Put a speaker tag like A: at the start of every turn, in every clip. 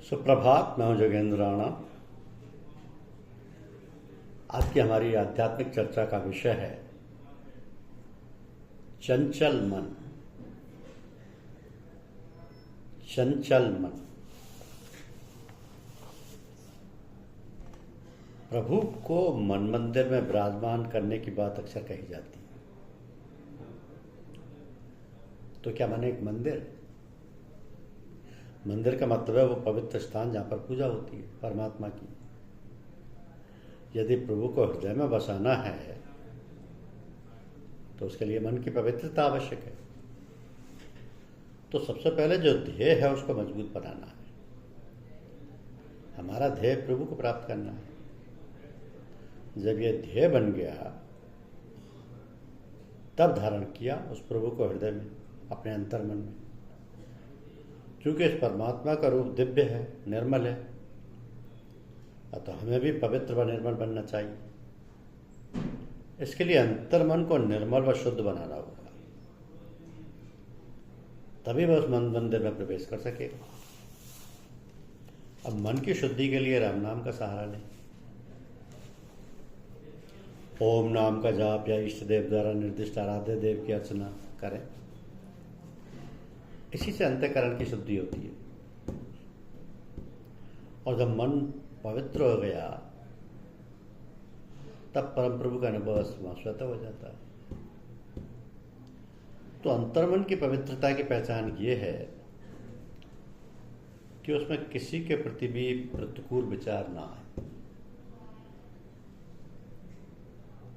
A: सुप्रभात। मैं हूं जोगेंद्र राणा। आज की हमारी आध्यात्मिक चर्चा का विषय है चंचल मन। चंचल मन। प्रभु को मन मंदिर में विराजमान करने की बात अक्सर कही जाती है। तो क्या मन एक मंदिर? मंदिर का मतलब है वो पवित्र स्थान जहाँ पर पूजा होती है परमात्मा की। यदि प्रभु को हृदय में बसाना है तो उसके लिए मन की पवित्रता आवश्यक है। तो सबसे पहले जो ध्येय है उसको मजबूत बनाना है। हमारा ध्येय प्रभु को प्राप्त करना है। जब ये ध्येय बन गया तब धारण किया उस प्रभु को हृदय में, अपने अंतर्मन में। क्योंकि इस परमात्मा का रूप दिव्य है, निर्मल है, अतः हमें भी पवित्र व निर्मल बनना चाहिए। इसके लिए अंतर्मन को निर्मल व शुद्ध बनाना होगा, तभी वह उस मन मंदिर में प्रवेश कर सकेगा। अब मन की शुद्धि के लिए राम नाम का सहारा लें। ओम नाम का जाप या इष्ट देव द्वारा निर्दिष्ट आराध्य देव की अर्चना करें। इसी से अंतःकरण की शुद्धि होती है। और जब मन पवित्र हो गया तब परम प्रभु का अनुभव स्वतः हो जाता है। तो अंतर्मन की पवित्रता की पहचान ये है कि उसमें किसी के प्रति भी प्रतिकूल विचार ना आए।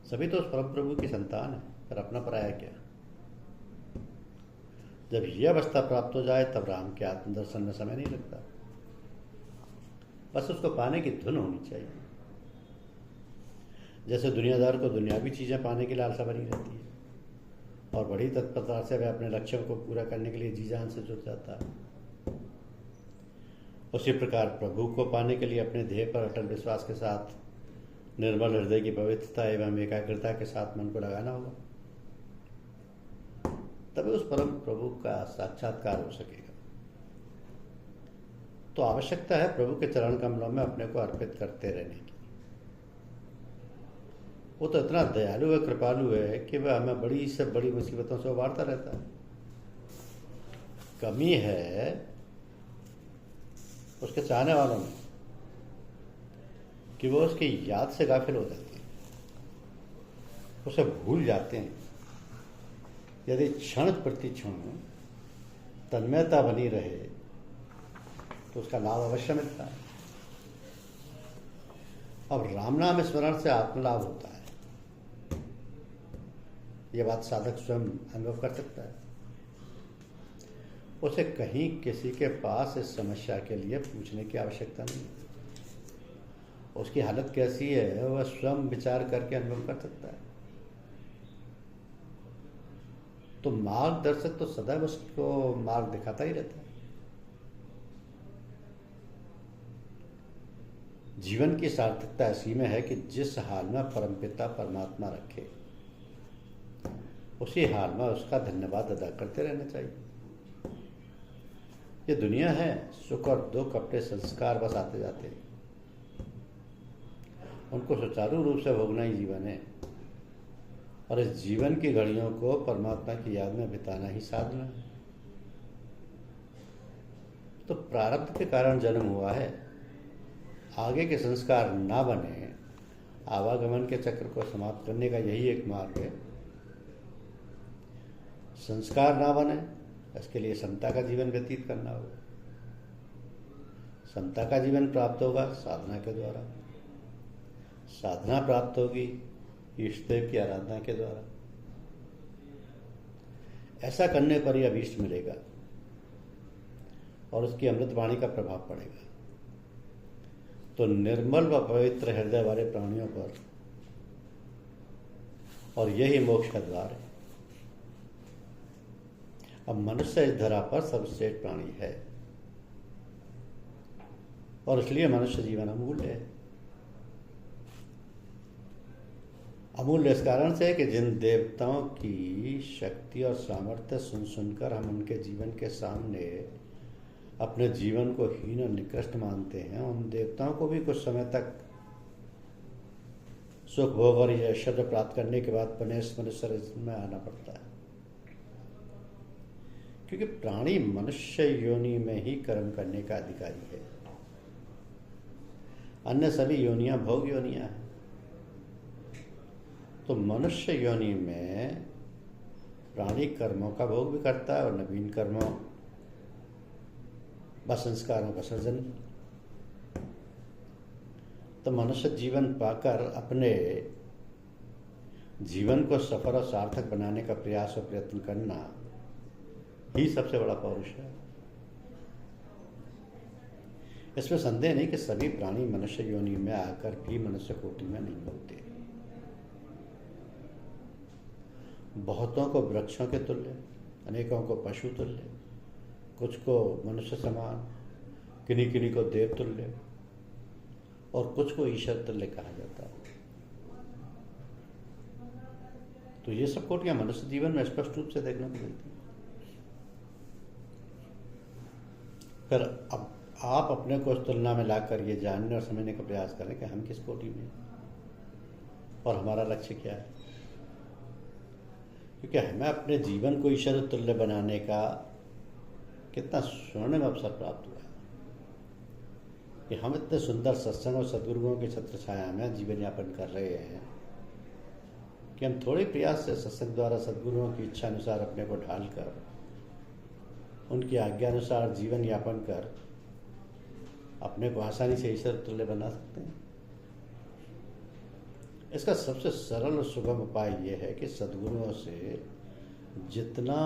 A: सभी तो उस परम प्रभु की संतान है, पर अपना पराया क्या। जब यह अवस्था प्राप्त हो जाए तब राम के आत्मदर्शन में समय नहीं लगता। बस उसको पाने की धुन होनी चाहिए। जैसे दुनियादार को दुनियावी चीजें पाने की लालसा बनी रहती है और बड़ी तत्परता से वह अपने लक्ष्यों को पूरा करने के लिए जी जान से जुट जाता है, उसी प्रकार प्रभु को पाने के लिए अपने ध्येय पर अटल विश्वास के साथ निर्मल हृदय की पवित्रता एवं एकाग्रता के साथ मन को लगाना होगा। तभी उस परम प्रभु का साक्षात्कार हो सकेगा। तो आवश्यकता है प्रभु के चरण कमलों में अपने को अर्पित करते रहने की। वो तो इतना दयालु है, कृपालु है कि वह हमें बड़ी से बड़ी मुसीबतों से उबारता रहता है। कमी है उसके चाहने वालों में कि वो उसकी याद से गाफिल हो जाते हैं, उसे भूल जाते हैं। यदि क्षण प्रति क्षण तन्मयता बनी रहे तो उसका लाभ अवश्य मिलता है। अब राम नाम स्मरण से आत्मलाभ होता है। यह बात साधक स्वयं अनुभव कर सकता है। उसे कहीं किसी के पास इस समस्या के लिए पूछने की आवश्यकता नहीं है। उसकी हालत कैसी है वह स्वयं विचार करके अनुभव कर सकता है। तो मार्गदर्शक तो सदैव उसको मार्ग दिखाता ही रहता है। जीवन की सार्थकता ऐसी में है कि जिस हाल में परमपिता परमात्मा रखे उसी हाल में उसका धन्यवाद अदा करते रहना चाहिए। ये दुनिया है, सुख और दुख अपने संस्कार बस आते जाते हैं। उनको सुचारू रूप से भोगना ही जीवन है और इस जीवन की घड़ियों को परमात्मा की याद में बिताना ही साधना है। तो प्रारब्ध के कारण जन्म हुआ है। आगे के संस्कार ना बने, आवागमन के चक्र को समाप्त करने का यही एक मार्ग है। संस्कार ना बने, इसके लिए समता का जीवन व्यतीत करना होगा। समता का जीवन प्राप्त होगा साधना के द्वारा। साधना प्राप्त होगी इष्ट देव की आराधना के द्वारा। ऐसा करने पर ही अभीष्ट मिलेगा और उसकी अमृत वाणी का प्रभाव पड़ेगा। तो निर्मल व पवित्र हृदय वाले प्राणियों पर, और यही मोक्ष का द्वार है। अब मनुष्य इस धरा पर सर्वश्रेष्ठ प्राणी है और इसलिए मनुष्य जीवन अमूल्य है। अमूल्य इस कारण से कि जिन देवताओं की शक्ति और सामर्थ्य सुन सुनकर हम उनके जीवन के सामने अपने जीवन को हीन और निकृष्ट मानते हैं, उन देवताओं को भी कुछ समय तक सुख भोग और ऐश्वर्य प्राप्त करने के बाद पुनः इस मनुष्य में आना पड़ता है, क्योंकि प्राणी मनुष्य योनि में ही कर्म करने का अधिकारी है। अन्य सभी योनियां भोग योनियां हैं। तो मनुष्य योनि में प्राणी कर्मों का भोग भी करता है और नवीन कर्मों व संस्कारों का सृजन। तो मनुष्य जीवन पाकर अपने जीवन को सफल और सार्थक बनाने का प्रयास और प्रयत्न करना ही सबसे बड़ा पौरुष है। इसमें संदेह नहीं कि सभी प्राणी मनुष्य योनि में आकर भी मनुष्य कोटि में नहीं होते। बहुतों को वृक्षों के तुल्य, अनेकों को पशु तुल्य, कुछ को मनुष्य समान, किन्हीं किन्हीं को देव तुल्य और कुछ को ईश्वर तुल्य कहा जाता है। तो ये सब कोटियां मनुष्य जीवन में स्पष्ट रूप से देखने को मिलती है। फिर अब आप अपने को उस तुलना में लाकर ये जानने और समझने का प्रयास करें कि हम किस कोटि में और हमारा लक्ष्य क्या है। क्योंकि हमें अपने जीवन को ईश्वर तुल्य बनाने का कितना स्वर्णिम अवसर प्राप्त हुआ है कि हम इतने सुंदर सत्संग और सद्गुरुओं की छत्र छाया में जीवन यापन कर रहे हैं कि हम थोड़े प्रयास से सत्संग द्वारा सद्गुरुओं की इच्छा अनुसार अपने को ढालकर उनकी आज्ञा अनुसार जीवन यापन कर अपने को आसानी से ईश्वर तुल्य बना सकते हैं। इसका सबसे सरल और सुगम उपाय यह है कि सद्गुरुओं से जितना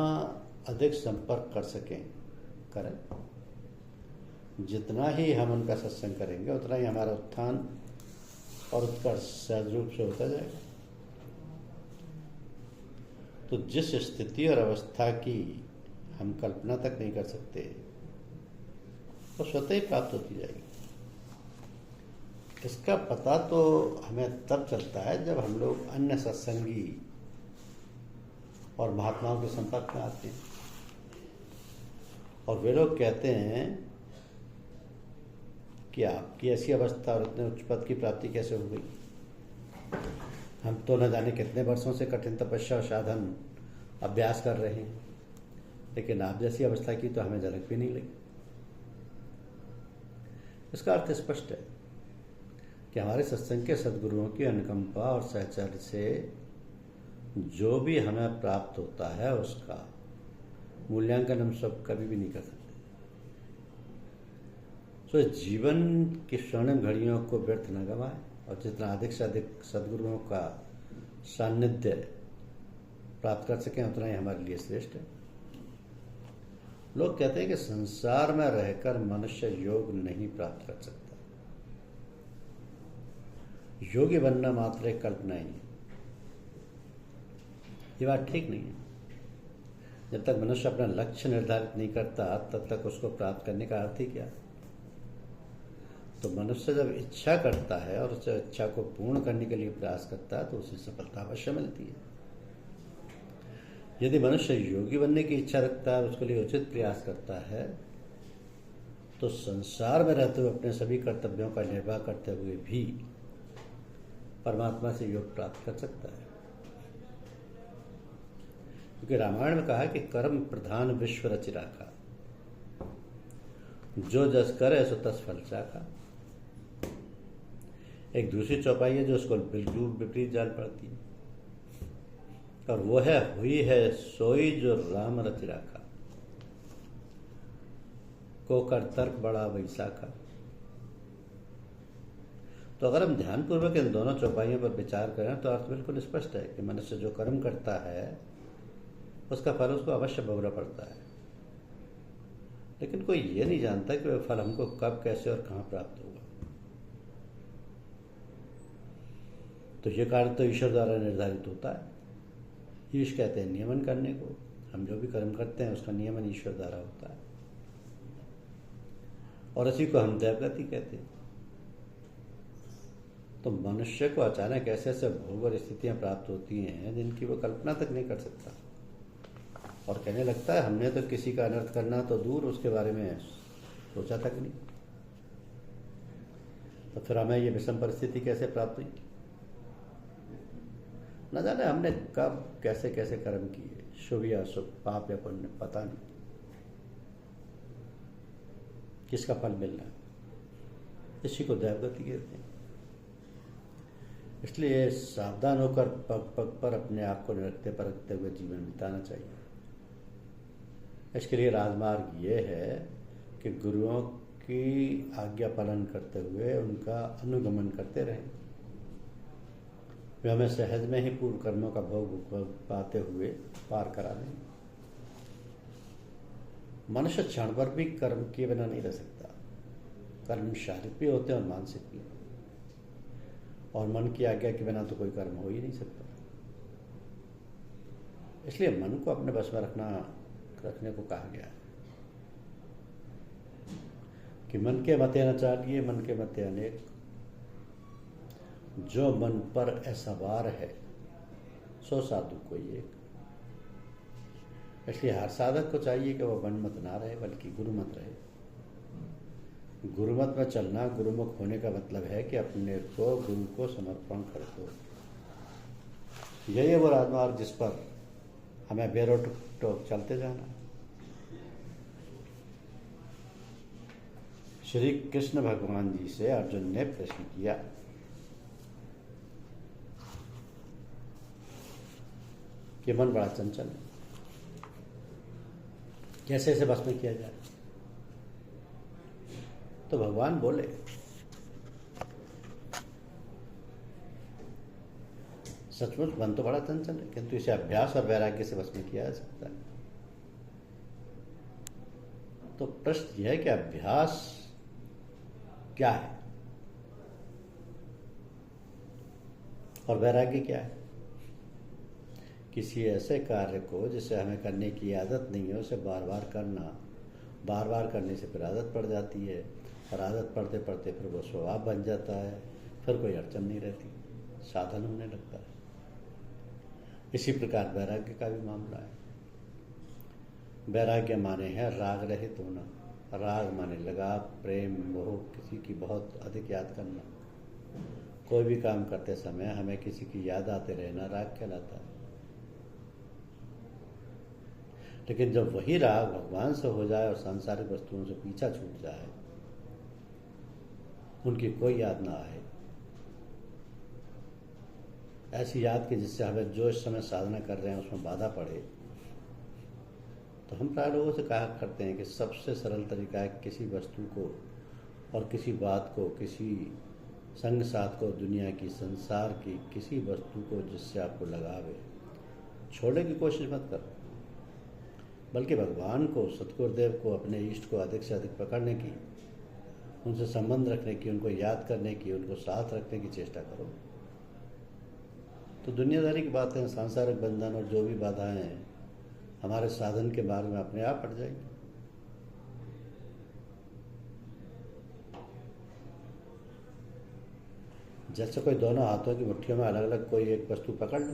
A: अधिक संपर्क कर सकें करें। जितना ही हम उनका सत्संग करेंगे उतना ही हमारा उत्थान और उत्कर्ष सहज रूप से होता जाएगा। तो जिस स्थिति और अवस्था की हम कल्पना तक नहीं कर सकते वो स्वतः ही प्राप्त होती जाएगी। इसका पता तो हमें तब चलता है जब हम लोग अन्य सत्संगी और महात्माओं के संपर्क में आते हैं और वे लोग कहते हैं कि आपकी ऐसी अवस्था और इतने उच्च पद की प्राप्ति कैसे हो गई। हम तो न जाने कितने वर्षों से कठिन तपस्या और साधन अभ्यास कर रहे हैं, लेकिन आप जैसी अवस्था की तो हमें झलक भी नहीं लगी। इसका अर्थ स्पष्ट है कि हमारे सत्संग के सद्गुरुओं की अनुकंपा और सहचर्य से जो भी हमें प्राप्त होता है उसका मूल्यांकन हम सब कभी भी नहीं कर सकते। तो जीवन की स्वर्णिम घड़ियों को व्यर्थ न गवाएं और जितना अधिक से अधिक सद्गुरुओं का सानिध्य प्राप्त कर सकें उतना ही हमारे लिए श्रेष्ठ है। लोग कहते हैं कि संसार में रहकर मनुष्य योग नहीं प्राप्त कर सकता। योगी बनना मात्र एक कल्पना ही है। ये बात ठीक नहीं है। जब तक मनुष्य अपना लक्ष्य निर्धारित नहीं करता तब तक उसको प्राप्त करने का अर्थ ही क्या। तो मनुष्य जब इच्छा करता है और उस इच्छा को पूर्ण करने के लिए प्रयास करता है तो उसे सफलता अवश्य मिलती है। यदि मनुष्य योगी बनने की इच्छा रखता है, उसके लिए उचित प्रयास करता है, तो संसार में रहते हुए अपने सभी कर्तव्यों का निर्वाह करते हुए भी परमात्मा से योग प्राप्त कर सकता है। क्योंकि रामायण में कहा कि कर्म प्रधान विश्व रचि राखा, जो जस करे सो तस फल चाखा। एक दूसरी चौपाई है जो उसको बिल्कुल विपरीत जान पड़ती है और वो है हुई है सोई जो राम रचि राखा, को कर तर्क बड़ा वैसाखा। तो अगर हम ध्यानपूर्वक इन दोनों चौपाइयों पर विचार करें तो अर्थ बिल्कुल स्पष्ट है कि मनुष्य जो कर्म करता है उसका फल उसको अवश्य भोगना पड़ता है, लेकिन कोई ये नहीं जानता कि वह फल हमको कब, कैसे और कहाँ प्राप्त होगा। तो ये कार्य तो ईश्वर द्वारा निर्धारित होता है। ईश कहते हैं नियमन करने को। हम जो भी कर्म करते हैं उसका नियमन ईश्वर द्वारा होता है और इसी को हम दैवगति कहते हैं। तो मनुष्य को अचानक ऐसे ऐसे भोग और स्थितियां प्राप्त होती हैं जिनकी वो कल्पना तक नहीं कर सकता और कहने लगता है हमने तो किसी का अनर्थ करना तो दूर, उसके बारे में सोचा तक नहीं। तो फिर हमें ये विषम परिस्थिति कैसे प्राप्त हुई? न जाने हमने कब कैसे कैसे कर्म किए, शुभ या अशुभ, पाप या पुण्य, पता नहीं किसका फल मिलना है। इसी को दैवगति कहते हैं। इसलिए सावधान होकर पग पग पर अपने आप को निरखते परखते हुए जीवन बिताना चाहिए। इसके लिए राजमार्ग ये है कि गुरुओं की आज्ञा पालन करते हुए उनका अनुगमन करते रहें। वे हमें सहज में ही पूर्व कर्मों का भोग पाते हुए पार करा दें। मनुष्य क्षण भर भी कर्म किए बिना नहीं रह सकता। कर्म शारीरिक भी होते हैं और मानसिक भी, और मन की आज्ञा के बिना तो कोई कर्म हो ही नहीं सकता। इसलिए मन को अपने बस में रखने को कहा गया है कि मन के मते न चालिए, मन के मते अनेक, जो मन पर ऐसवार है सो साधु कोई एक। इसलिए हर साधक को चाहिए कि वह मन मत ना रहे, बल्कि गुरुमत रहे। गुरुमत में चलना, गुरुमुख होने का मतलब है कि अपने को गुरु को समर्पण कर दो। यही है वो राजमार्ग जिस पर हमें बेरोक टोक चलते जाना। श्री कृष्ण भगवान जी से अर्जुन ने प्रश्न किया कि मन बड़ा चंचल है, कैसे इसे बस में किया जाए? तो भगवान बोले, सचमुच मन तो बड़ा चंचल है, किंतु इसे अभ्यास और वैराग्य से बस में किया जा सकता है। तो प्रश्न यह है कि अभ्यास क्या है और वैराग्य क्या है? किसी ऐसे कार्य को जिसे हमें करने की आदत नहीं है उसे बार बार करना, बार बार करने से फिर आदत पड़ जाती है, और आदत पढ़ते पढ़ते फिर वो स्वभाव बन जाता है, फिर कोई अड़चन नहीं रहती, साधन होने लगता है। इसी प्रकार वैराग्य का भी मामला है। वैराग्य माने है राग रहित होना। राग माने लगाव, प्रेम, मोह, किसी की बहुत अधिक याद करना। कोई भी काम करते समय हमें किसी की याद आते रहना राग कहलाता है। लेकिन जब वही राग भगवान से हो जाए और सांसारिक वस्तुओं से पीछा छूट जाए, उनकी कोई याद ना आए, ऐसी याद की जिससे हमें जो इस समय साधना कर रहे हैं उसमें बाधा पड़े, तो हम प्राय लोगों से कहा करते हैं कि सबसे सरल तरीका है किसी वस्तु को और किसी बात को, किसी संग साथ को, दुनिया की, संसार की किसी वस्तु को जिससे आपको लगावे, छोड़ने की कोशिश मत करो, बल्कि भगवान को, सतगुरुदेव को, अपने इष्ट को अधिक से अधिक पकड़ने की, उनसे संबंध रखने की, उनको याद करने की, उनको साथ रखने की चेष्टा करो। तो दुनियादारी की बातें, सांसारिक बंधन और जो भी बाधाएं हैं हमारे साधन के मार्ग में अपने आप हट जाएंगी। जैसे कोई दोनों हाथों की मुट्ठियों में अलग अलग कोई एक वस्तु पकड़ ले,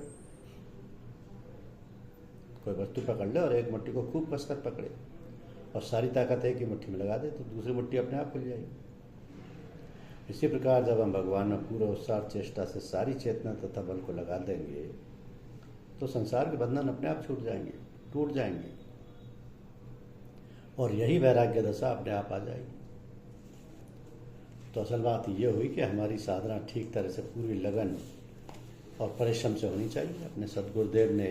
A: कोई वस्तु पकड़ ले और एक मुट्ठी को खूब कसकर पकड़े और सारी ताकत एक ही मुट्ठी में लगा दे तो दूसरी मुट्ठी अपने आप खुल जाएगी। इसी प्रकार जब हम भगवान में पूरे उत्साह चेष्टा से सारी चेतना तथा बल को लगा देंगे तो संसार के बंधन अपने आप छूट जाएंगे, टूट जाएंगे, और यही वैराग्य दशा अपने आप आ जाएगी। तो असल बात ये हुई कि हमारी साधना ठीक तरह से पूरी लगन और परिश्रम से होनी चाहिए। अपने सद्गुरुदेव ने,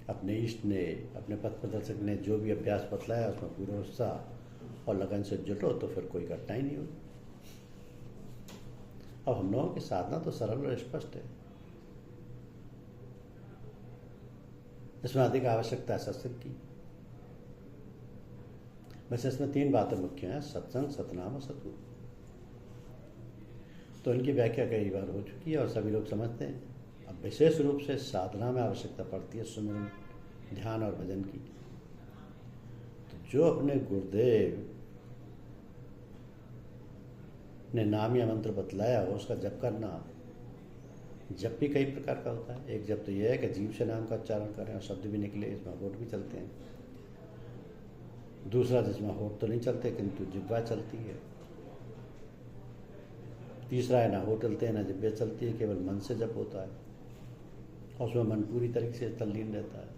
A: अपने इष्ट ने, अपने पथ प्रदर्शक ने जो भी अभ्यास बतलाया उसमें पूरा उत्साह और लगन से जुटो तो फिर कोई कठिनाई नहीं होगी। अब हम लोगों की साधना तो सरल और स्पष्ट है, इसमें अधिक आवश्यकता है सत्संग की। वैसे इसमें 3 बातें मुख्य हैं, सत्संग, सतनाम और सतगुरु। तो इनकी व्याख्या कई बार हो चुकी है और सभी लोग समझते हैं। अब विशेष रूप से साधना में आवश्यकता पड़ती है सुमिरन, ध्यान और भजन की। तो जो अपने गुरुदेव ने नाम या मंत्र बतलाया हो उसका जप करना। जप भी कई प्रकार का होता है। एक जप तो यह है कि जीव से नाम का उच्चारण करें और शब्द भी निकले, इसमें बोध भी चलते हैं। दूसरा जिसमें होठ तो नहीं चलते किंतु जिह्वा चलती है। तीसरा है ना होठ चलते हैं ना जिह्वा चलती है, केवल मन से जप होता है और उसमें मन पूरी तरीके से तल्लीन रहता है।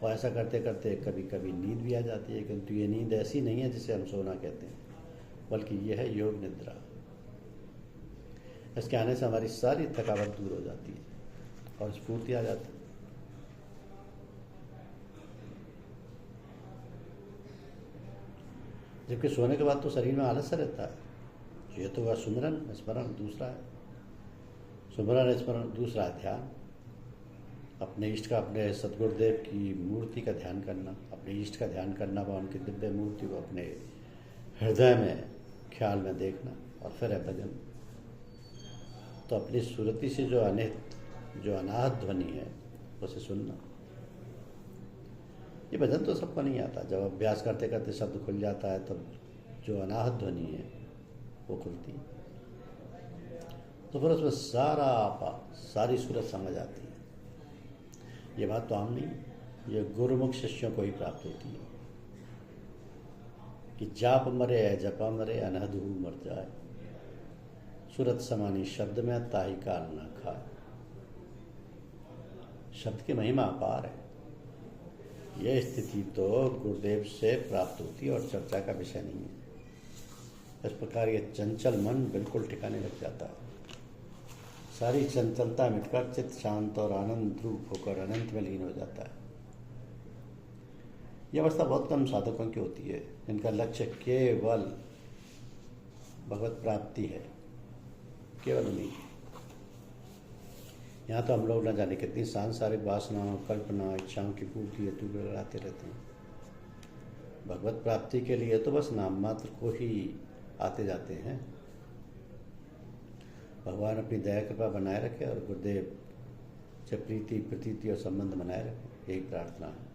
A: और ऐसा करते करते कभी कभी नींद भी आ जाती है, किंतु ये नींद ऐसी नहीं है जिसे हम सोना कहते हैं, बल्कि यह है योग निद्रा। इसके आने से हमारी सारी थकावट दूर हो जाती है और स्फूर्ति आ जाती है। जबकि सोने के बाद तो शरीर में आलस रहता है। ये तो हुआ सुमिरन स्मरण, दूसरा है सुमिरन स्मरण, दूसरा है ध्यान। अपने इष्ट का, अपने सदगुरुदेव की मूर्ति का ध्यान करना, अपने इष्ट का ध्यान करना व उनकी दिव्य मूर्ति को अपने हृदय में ख्याल में देखना। और फिर है भजन। तो अपनी सुरति से जो अनाहत ध्वनि है उसे सुनना। ये भजन तो सबको नहीं आता। जब अभ्यास करते करते शब्द खुल जाता है तब जो अनाहत ध्वनि है वो खुलती है, तो फिर उसमें सारी सूरत समझ आती है। ये बात तो आम नहीं, ये गुरुमुख शिष्यों को ही प्राप्त होती है कि जाप मरे जपा मरे अनहद हु मर जाए, सूरत समानी शब्द में ताही काल ना खाए। शब्द की महिमा अपार है। यह स्थिति तो गुरुदेव से प्राप्त होती है और चर्चा का विषय नहीं है। इस प्रकार ये चंचल मन बिल्कुल ठिकाने लग जाता है। सारी चंचलता मिटकर चित्त शांत और आनंद रूप होकर अनंत में लीन हो जाता है। यह अवस्था बहुत कम साधकों की होती है, जिनका लक्ष्य केवल भगवत प्राप्ति है, केवल उन्हीं। यहाँ तो हम लोग न जाने कितनी सांसारिक वासनाओं, कल्पना, इच्छाओं की पूर्ति हेतु लगाते रहते हैं। भगवत प्राप्ति के लिए तो बस नाम मात्र को ही आते जाते हैं। भगवान अपनी दया कृपा बनाए रखे और गुरुदेव से प्रीति प्रतीति और संबंध बनाए रखे, यही प्रार्थना है।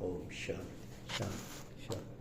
A: ओम शांति शांति शांति।